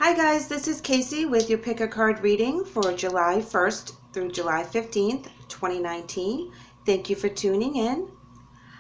Hi guys, this is KACEE with your pick a card reading for July 1st through July 15th, 2019. Thank you for tuning in.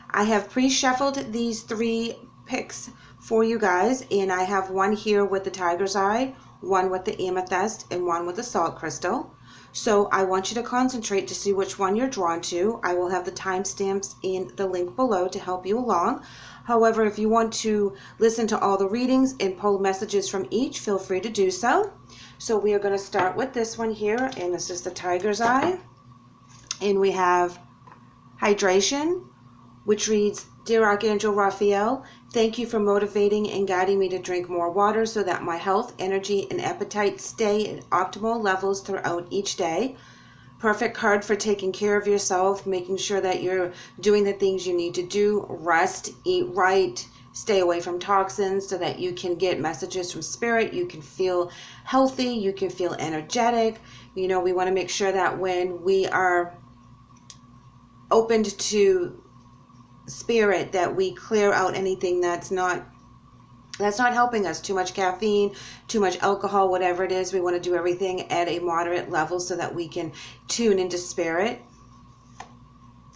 I have pre-shuffled these three picks for you guys, and I have one here with the tiger's eye, one with the amethyst, and one with the salt crystal. So I want you to concentrate to see which one you're drawn to. I will have the timestamps in the link below to help you along. However, if you want to listen to all the readings and pull messages from each, feel free to do so. So we are going to start with this one here, and this is the tiger's eye. And we have hydration, which reads, Dear Archangel Raphael, thank you for motivating and guiding me to drink more water so that my health, energy, and appetite stay at optimal levels throughout each day. Perfect card for taking care of yourself, making sure that you're doing the things you need to do, rest, eat right, stay away from toxins so that you can get messages from spirit, you can feel healthy, you can feel energetic. You know, we want to make sure that when we are opened to spirit that we clear out anything that's not helping us. Too much caffeine, too much alcohol, whatever it is. We want to do everything at a moderate level so that we can tune into spirit,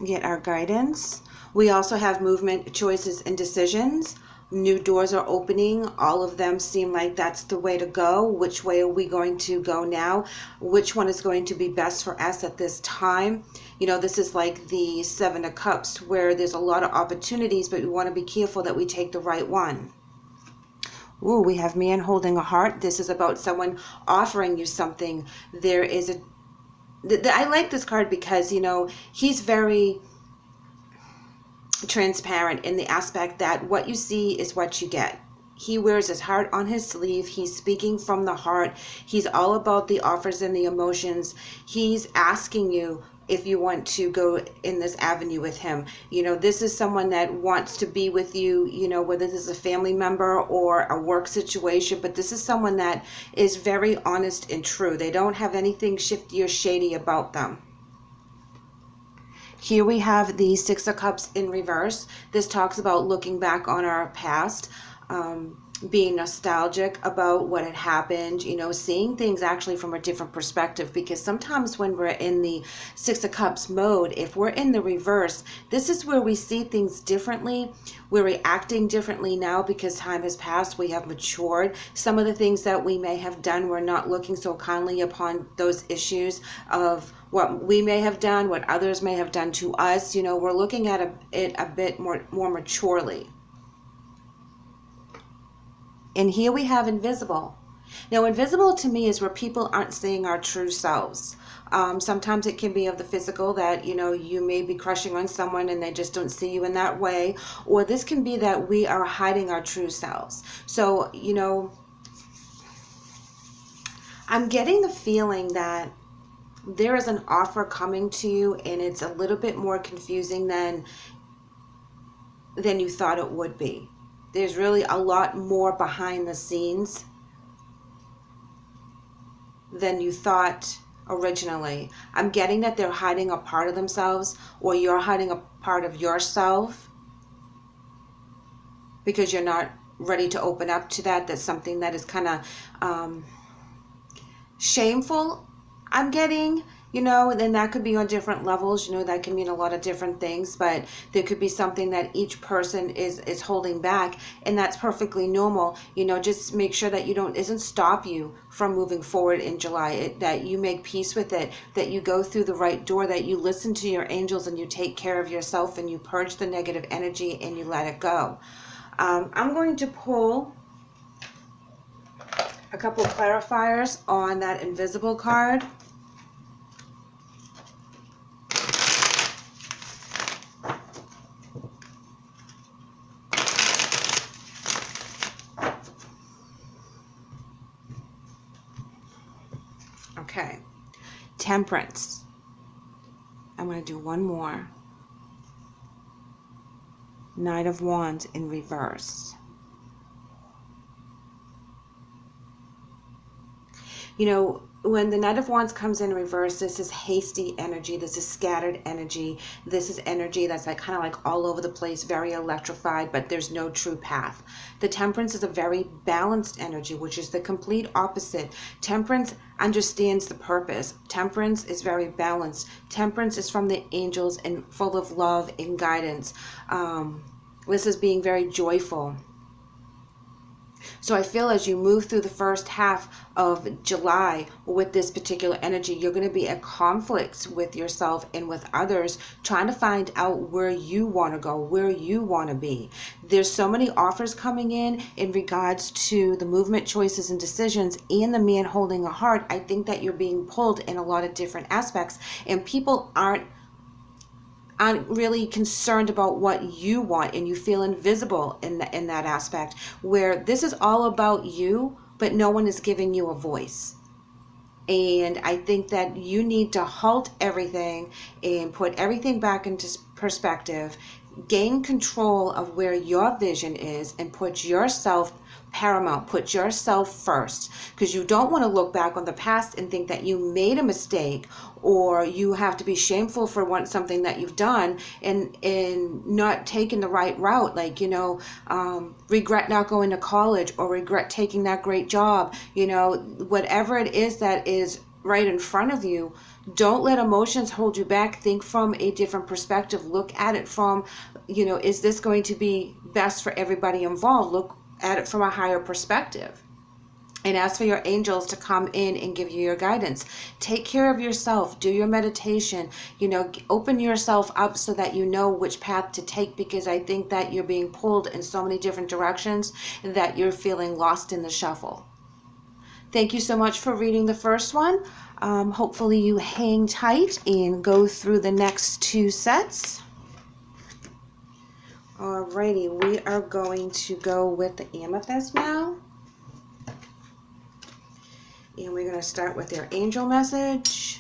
get our guidance. We also have movement, choices, and decisions. New doors are opening. All of them seem like that's the way to go. Which way are we going to go now? Which one is going to be best for us at this time? You know, this is like the Seven of Cups where there's a lot of opportunities, but we want to be careful that we take the right one. Ooh, we have man holding a heart. This is about someone offering you something. There is I like this card because, you know, he's very transparent in the aspect that what you see is what you get. He wears his heart on his sleeve. He's speaking from the heart. He's all about the offers and the emotions. He's asking you if you want to go in this avenue with him. You know, this is someone that wants to be with you, you know, whether this is a family member or a work situation, but this is someone that is very honest and true. They don't have anything shifty or shady about them. Here we have the Six of Cups in reverse. This talks about looking back on our past, being nostalgic about what had happened, you know, seeing things actually from a different perspective, because sometimes when we're in the Six of Cups mode, if we're in the reverse, this is where we see things differently. We're reacting differently now because time has passed. We have matured. Some of the things that we may have done, we're not looking so kindly upon those issues of what we may have done, what others may have done to us. You know, we're looking at it a bit more maturely. And here we have invisible. Now, invisible to me is where people aren't seeing our true selves. Sometimes it can be of the physical that, you know, you may be crushing on someone and they just don't see you in that way. Or this can be that we are hiding our true selves. So, you know, I'm getting the feeling that there is an offer coming to you and it's a little bit more confusing than you thought it would be. There's really a lot more behind the scenes than you thought originally. I'm getting that they're hiding a part of themselves, or you're hiding a part of yourself because you're not ready to open up to that. That's something that is kind of shameful, I'm getting. You know, then that could be on different levels. You know, that can mean a lot of different things, but there could be something that each person is holding back, and that's perfectly normal. You know, just make sure that isn't stop you from moving forward in July, that you make peace with it, that you go through the right door, that you listen to your angels and you take care of yourself and you purge the negative energy and you let it go. I'm going to pull a couple clarifiers on that invisible card. Okay, Temperance. I'm going to do one more. Knight of Wands in reverse. You know, when the Knight of Wands comes in reverse, this is hasty energy. This is scattered energy. This is energy that's like kind of like all over the place, very electrified, but there's no true path. The Temperance is a very balanced energy, which is the complete opposite. Temperance understands the purpose. Temperance is very balanced. Temperance is from the angels and full of love and guidance. This is being very joyful. So I feel as you move through the first half of July with this particular energy, you're going to be at conflicts with yourself and with others, trying to find out where you want to go, where you want to be. There's so many offers coming in regards to the movement, choices, and decisions, and the man holding a heart. I think that you're being pulled in a lot of different aspects, and people aren't really concerned about what you want, and you feel invisible in that aspect, where this is all about you, but no one is giving you a voice. And I think that you need to halt everything and put everything back into perspective, gain control of where your vision is, and put yourself paramount, put yourself first, because you don't want to look back on the past and think that you made a mistake, or you have to be shameful for something that you've done and not taking the right route, like, you know, regret not going to college, or regret taking that great job, you know, whatever it is that is right in front of you. Don't let emotions hold you back. Think from a different perspective. Look at it from, you know, is this going to be best for everybody involved? Look at it from a higher perspective, and ask for your angels to come in and give you your guidance. Take care of yourself. Do your meditation. You know, open yourself up so that you know which path to take, because I think that you're being pulled in so many different directions that you're feeling lost in the shuffle. Thank you so much for reading the first one. Hopefully you hang tight and go through the next two sets. Alrighty, we are going to go with the Amethyst now. And we're going to start with their angel message.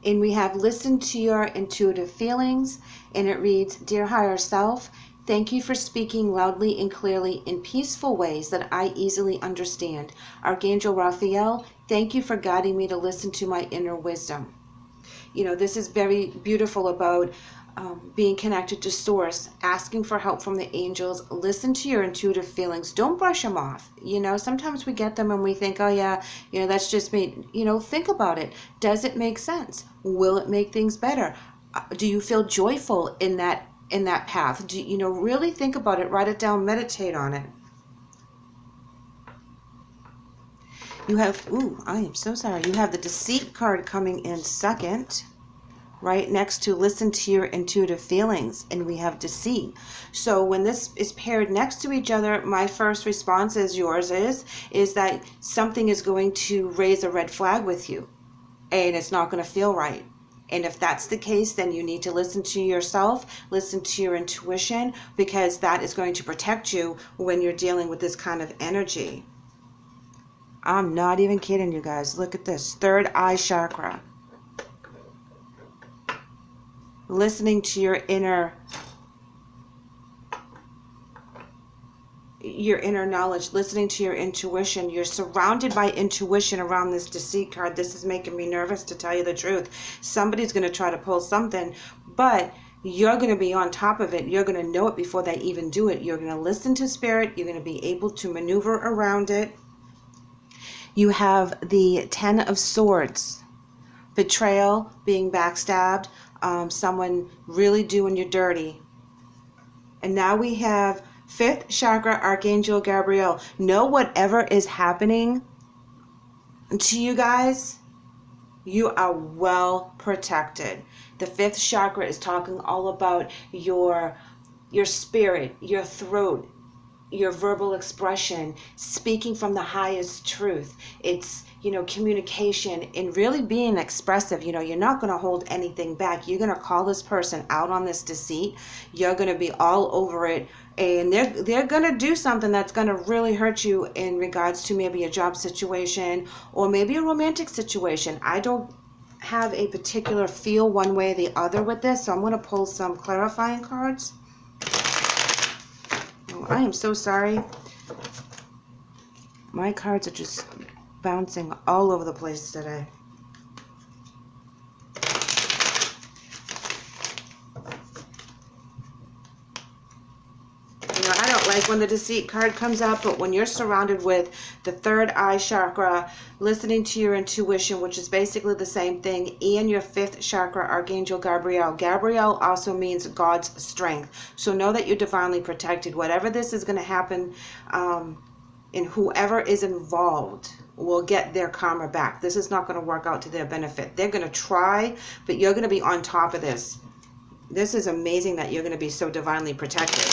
And we have listened to your intuitive feelings. And it reads, Dear Higher Self, thank you for speaking loudly and clearly in peaceful ways that I easily understand. Archangel Raphael, thank you for guiding me to listen to my inner wisdom. You know, this is very beautiful about being connected to source, asking for help from the angels. Listen to your intuitive feelings. Don't brush them off. You know, sometimes we get them and we think, oh yeah, you know, that's just me. You know, think about it. Does it make sense? Will it make things better? Do you feel joyful in that path? Do you know, really think about it, write it down, meditate on it. You have, I am so sorry. You have the Deceit card coming in second, right next to listen to your intuitive feelings, and we have Deceit. So when this is paired next to each other, my first response is yours is that something is going to raise a red flag with you, and it's not going to feel right. And if that's the case, then you need to listen to yourself, listen to your intuition, because that is going to protect you when you're dealing with this kind of energy. I'm not even kidding you guys. Look at this. Third eye chakra. Listening to your inner knowledge, listening to your intuition. You're surrounded by intuition around this Deceit card. This is making me nervous, to tell you the truth. Somebody's going to try to pull something, but you're going to be on top of it. You're going to know it before they even do it. You're going to listen to spirit. You're going to be able to maneuver around it. You have the Ten of Swords. Betrayal, being backstabbed, someone really doing you dirty. And now we have fifth chakra, Archangel Gabriel. Know whatever is happening to you guys, you are well protected. The fifth chakra is talking all about your spirit, your throat, your verbal expression, speaking from the highest truth. It's, you know, communication and really being expressive. You know, you're not going to hold anything back. You're going to call this person out on this deceit. You're going to be all over it, and they're going to do something that's going to really hurt you in regards to maybe a job situation or maybe a romantic situation. I don't have a particular feel one way or the other with this, so I'm going to pull some clarifying cards. I am so sorry. My cards are just bouncing all over the place today. I don't like when the deceit card comes up, but when you're surrounded with the third eye chakra, listening to your intuition, which is basically the same thing, and your fifth chakra, Archangel Gabriel. Gabriel also means God's strength. So know that you're divinely protected. Whatever this is going to happen, and whoever is involved will get their karma back. This is not going to work out to their benefit. They're going to try, but you're going to be on top of this. This is amazing that you're going to be so divinely protected.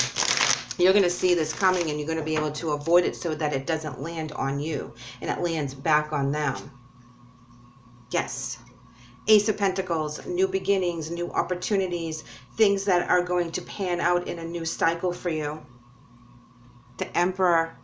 You're going to see this coming, and you're going to be able to avoid it so that it doesn't land on you and it lands back on them. Yes. Ace of Pentacles, new beginnings, new opportunities, things that are going to pan out in a new cycle for you. The Emperor.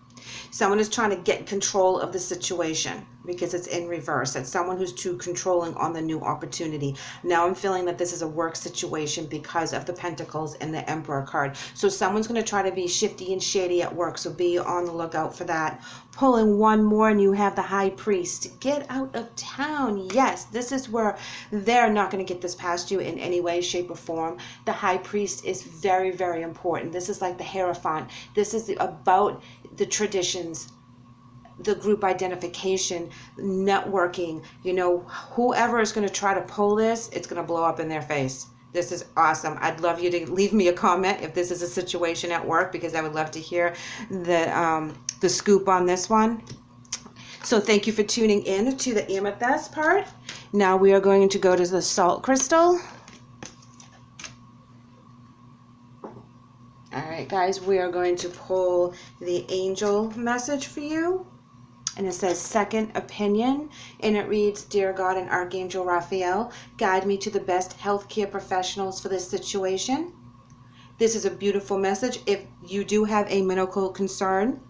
Someone is trying to get control of the situation because it's in reverse. It's someone who's too controlling on the new opportunity. Now I'm feeling that this is a work situation because of the Pentacles and the Emperor card. So someone's going to try to be shifty and shady at work. So be on the lookout for that. Pulling one more, and you have the High Priest. Get out of town. Yes, this is where they're not going to get this past you in any way, shape, or form. The High Priest is very, very important. This is like the Hierophant. This is about the traditions, the group identification, networking. You know, whoever is going to try to pull this, it's going to blow up in their face. This is awesome. I'd love you to leave me a comment if this is a situation at work, because I would love to hear the scoop on this one. So thank you for tuning in to the Amethyst part. Now we are going to go to the Salt Crystal. All right, guys, we are going to pull the angel message for you. And it says second opinion, and it reads, Dear God and Archangel Raphael, guide me to the best healthcare professionals for this situation. This is a beautiful message. If you do have a medical concern,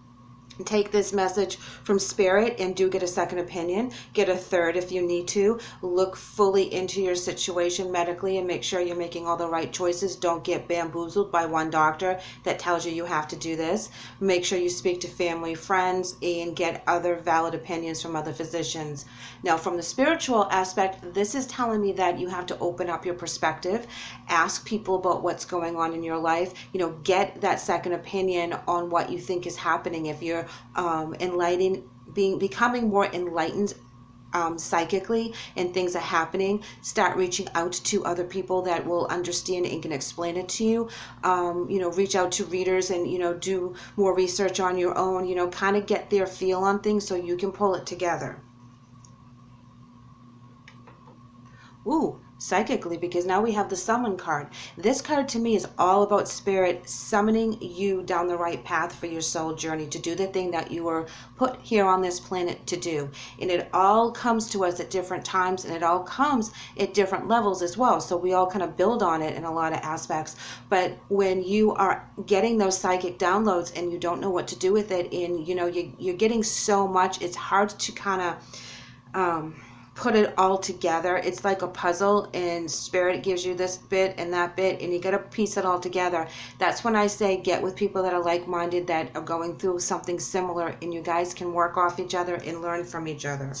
take this message from Spirit and do get a second opinion. Get a third if you need to. Look fully into your situation medically and make sure you're making all the right choices. Don't get bamboozled by one doctor that tells you you have to do this. Make sure you speak to family, friends, and get other valid opinions from other physicians. Now, from the spiritual aspect, this is telling me that you have to open up your perspective. Ask people about what's going on in your life. You know, get that second opinion on what you think is happening. If you're becoming more enlightened psychically and things are happening, start reaching out to other people that will understand and can explain it to you. You know, reach out to readers and, you know, do more research on your own, you know, kind of get their feel on things so you can pull it together. Ooh, psychically, because now we have the summon card. This card to me is all about Spirit summoning you down the right path for your soul journey, to do the thing that you were put here on this planet to do. And it all comes to us at different times, and it all comes at different levels as well. So we all kind of build on it in a lot of aspects. But when you are getting those psychic downloads and you don't know what to do with it, and you know you're getting so much, it's hard to kind of put it all together. It's like a puzzle, and Spirit gives you this bit and that bit, and you got to piece it all together. That's when I say get with people that are like-minded, that are going through something similar, and you guys can work off each other and learn from each other.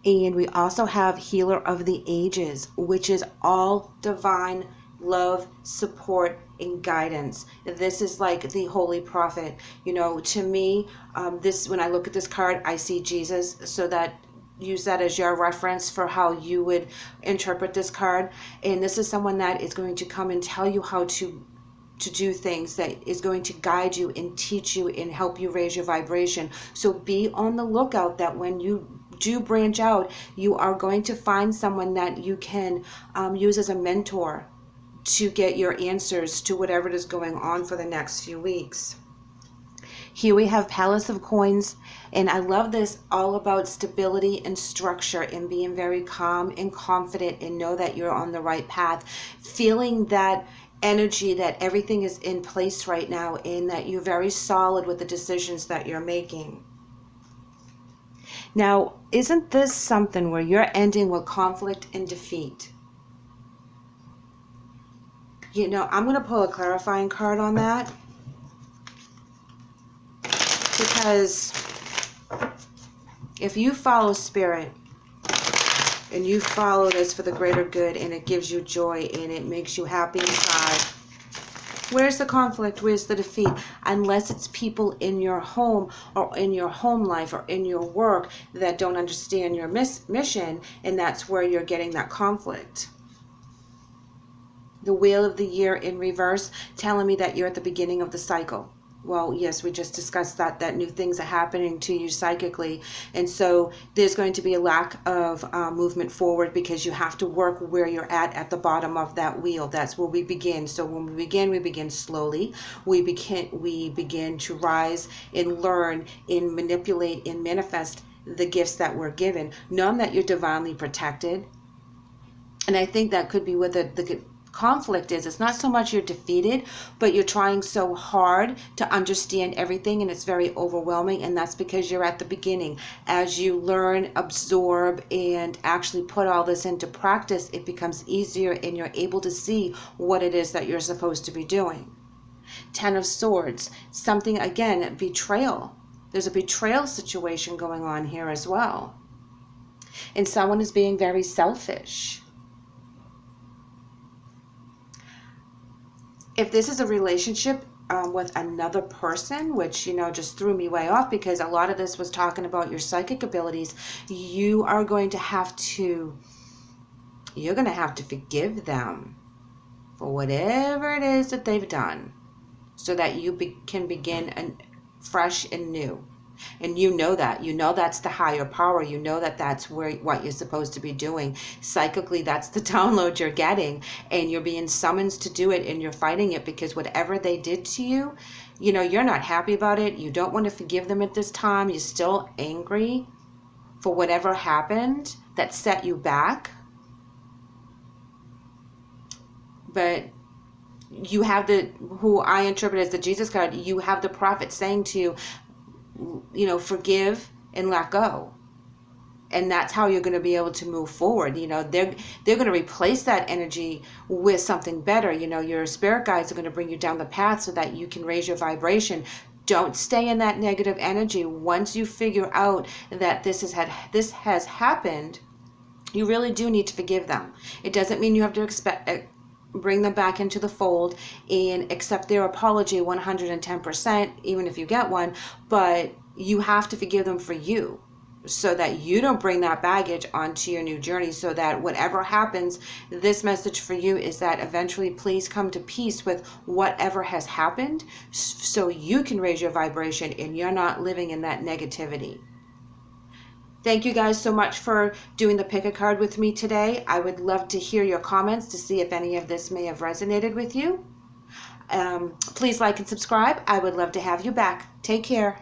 And we also have Healer of the Ages, which is all divine love, support, and guidance. This is like the Holy Prophet. You know, to me, when I look at this card, I see Jesus, so that use that as your reference for how you would interpret this card. And this is someone that is going to come and tell you how to do things, that is going to guide you and teach you and help you raise your vibration. So be on the lookout that when you do branch out, you are going to find someone that you can use as a mentor to get your answers to whatever is going on for the next few weeks. Here we have Palace of Coins, and I love this, all about stability and structure and being very calm and confident and know that you're on the right path. Feeling that energy that everything is in place right now and that you're very solid with the decisions that you're making. Now, isn't this something where you're ending with conflict and defeat? You know, I'm going to pull a clarifying card on that, because If you follow spirit and you follow this for the greater good and it gives you joy and it makes you happy inside, where's the conflict? Where's the defeat? Unless it's people in your home or in your home life or in your work that don't understand your mission, and that's where you're getting that conflict. The Wheel of the Year in reverse, telling me that you're at the beginning of the cycle. Well, yes, we just discussed that new things are happening to you psychically. And so there's going to be a lack of movement forward because you have to work where you're at the bottom of that wheel. That's where we begin. So when we begin slowly. We begin to rise and learn and manipulate and manifest the gifts that we're given, knowing that you're divinely protected. And I think that could be what the conflict is. It's not so much you're defeated, but you're trying so hard to understand everything, and it's very overwhelming, and that's because you're at the beginning. As you learn, absorb, and actually put all this into practice, it becomes easier and you're able to see what it is that you're supposed to be doing. 10 of Swords, something, again, betrayal. There's a betrayal situation going on here as well. And someone is being very selfish. If this is a relationship with another person, which, just threw me way off because a lot of this was talking about your psychic abilities, you're going to have to forgive them for whatever it is that they've done so that you can begin fresh and new. And that's the higher power. That's what you're supposed to be doing. Psychically, that's the download you're getting, and you're being summoned to do it, and you're fighting it because whatever they did to you, you're not happy about it. You don't want to forgive them at this time. You're still angry for whatever happened that set you back. But you have who I interpret as the Jesus card, you have the prophet saying to you, forgive and let go. And that's how you're going to be able to move forward. They're going to replace that energy with something better. Your spirit guides are going to bring you down the path so that you can raise your vibration. Don't stay in that negative energy. Once you figure out that this has happened, you really do need to forgive them. It doesn't mean you have to bring them back into the fold and accept their apology 110%, even if you get one, but you have to forgive them for you so that you don't bring that baggage onto your new journey, so that whatever happens, this message for you is that eventually please come to peace with whatever has happened so you can raise your vibration and you're not living in that negativity. Thank you guys so much for doing the pick a card with me today. I would love to hear your comments to see if any of this may have resonated with you. Please like and subscribe. I would love to have you back. Take care.